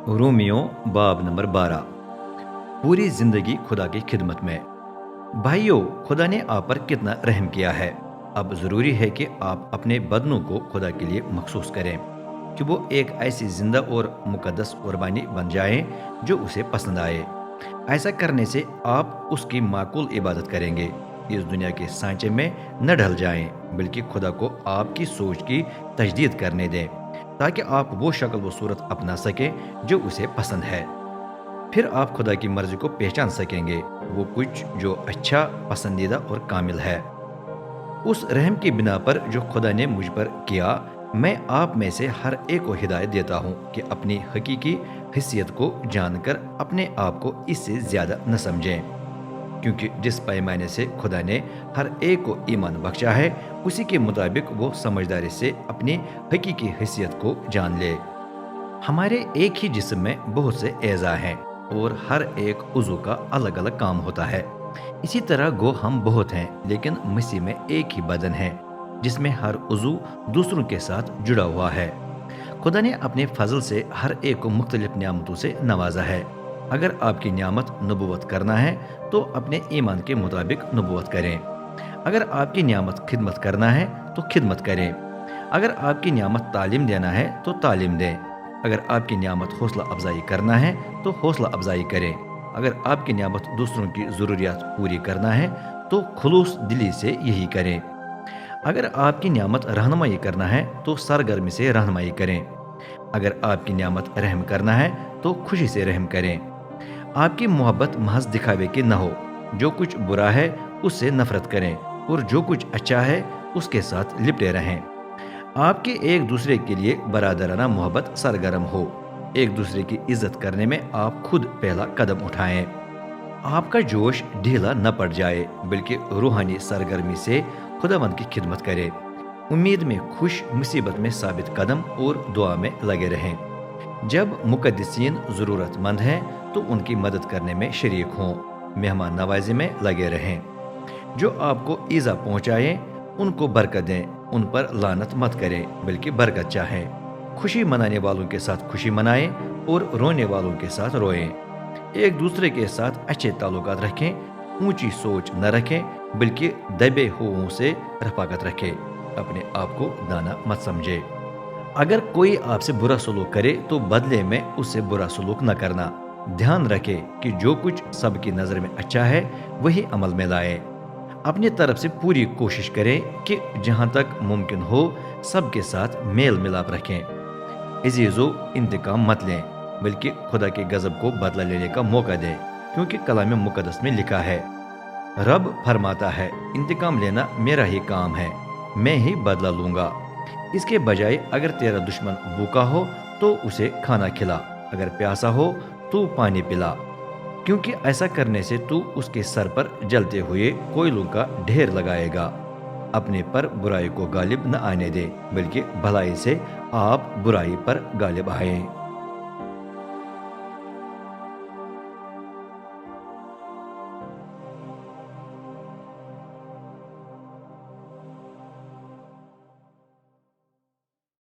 Romeo बाब number 12। पूरी जिंदगी खुदा की खिदमत में। भाइयों, खुदा ने आप पर कितना रहम किया है। अब ज़रूरी है कि आप अपने बदनों को खुदा के लिए मखसूस करें कि वो एक ऐसी जिंदा और मुकद्दस कुर्बानी बन जाए जो उसे पसंद आए। ऐसा करने से आप उसकी माकूल इबादत करेंगे। इस दुनिया के सांचे में न ढल जाएं, बल्कि खुदा को आपकी सोच की तजदीद करने दें, ताकि आप वो शक्ल व सूरत अपना सकें जो उसे पसंद है। फिर आप खुदा की मर्जी को पहचान सकेंगे, वो कुछ जो अच्छा, पसंदीदा और कामिल है। उस रहम की बिना पर जो खुदा ने मुझ पर किया, मैं आप में से हर एक को हिदायत देता हूँ कि अपनी हकीकी हैसियत को जानकर अपने आप को इससे ज़्यादा न समझें, क्योंकि जिस पैमाने से खुदा ने हर एक को ईमान बख्शा है, उसी के मुताबिक वो समझदारी से अपनी हकीकी हैसियत को जान ले। हमारे एक ही जिस्म में बहुत से एज़ा हैं और हर एक उज़ू का अलग अलग काम होता है। इसी तरह गो हम बहुत हैं, लेकिन मसीह में एक ही बदन है, जिसमें हर उज़ू दूसरों के साथ जुड़ा हुआ है। खुदा ने अपने फजल से हर एक को मुख्तलिफ नियामतों से नवाजा है। अगर आपकी नियामत नबूवत करना है तो अपने ईमान के मुताबिक नबूवत करें। अगर आपकी नियामत खिदमत करना है तो खिदमत करें। अगर आपकी नियामत तालीम देना है तो तालीम दें। अगर आपकी नियामत हौसला अफजाई करना है तो हौसला अफजाई करें। अगर आपकी नियामत दूसरों की ज़रूरियात पूरी करना है तो खुलूस दिली से यही करें। अगर आपकी नियामत रहनुमाई करना है तो सरगर्मी से रहनुमाई करें। अगर आपकी नियामत रहम करना है तो खुशी से रहम करें। आपकी मोहब्बत महज दिखावे की न हो। जो कुछ बुरा है उससे नफरत करें और जो कुछ अच्छा है उसके साथ लिपटे रहें। आपके एक दूसरे के लिए बरादराना मोहब्बत सरगर्म हो। एक दूसरे की इज्जत करने में आप खुद पहला कदम उठाएं। आपका जोश ढीला न पड़ जाए, बल्कि रूहानी सरगर्मी से खुदावंद की खिदमत करें। उम्मीद में खुश, मुसीबत में साबित कदम और दुआ में लगे रहें। जब मुकद्दसीन ज़रूरतमंद हैं तो उनकी मदद करने में शरीक हों। मेहमान नवाजी में लगे रहें। जो आपको ईज़ा पहुँचाएं उनको बरकत दें। उन पर लानत मत करें, बल्कि बरकत चाहें। खुशी मनाने वालों के साथ खुशी मनाएं और रोने वालों के साथ रोएं। एक दूसरे के साथ अच्छे ताल्लुकात रखें। ऊंची सोच न रखें, बल्कि दबे हुओं से रफाकत रखें। अपने आप को दाना मत समझे। अगर कोई आपसे बुरा सलूक करे तो बदले में उससे बुरा सलूक न करना। ध्यान रखें कि जो कुछ सबकी नज़र में अच्छा है वही अमल में लाएं। अपनी तरफ से पूरी कोशिश करें कि जहां तक मुमकिन हो सबके साथ मेल मिलाप रखें। अजीजों, इंतकाम मत लें, बल्कि खुदा के गजब को बदला लेने का मौका दें, क्योंकि कलाम मुकद्दस में लिखा है, रब फरमाता है, इंतकाम लेना मेरा ही काम है, मैं ही बदला लूंगा। इसके बजाय अगर तेरा दुश्मन भूखा हो तो उसे खाना खिला, अगर प्यासा हो तो पानी पिला, क्योंकि ऐसा करने से तू उसके सर पर जलते हुए कोयलों का ढेर लगाएगा। अपने पर बुराई को गालिब न आने दे, बल्कि भलाई से आप बुराई पर गालिब आएं।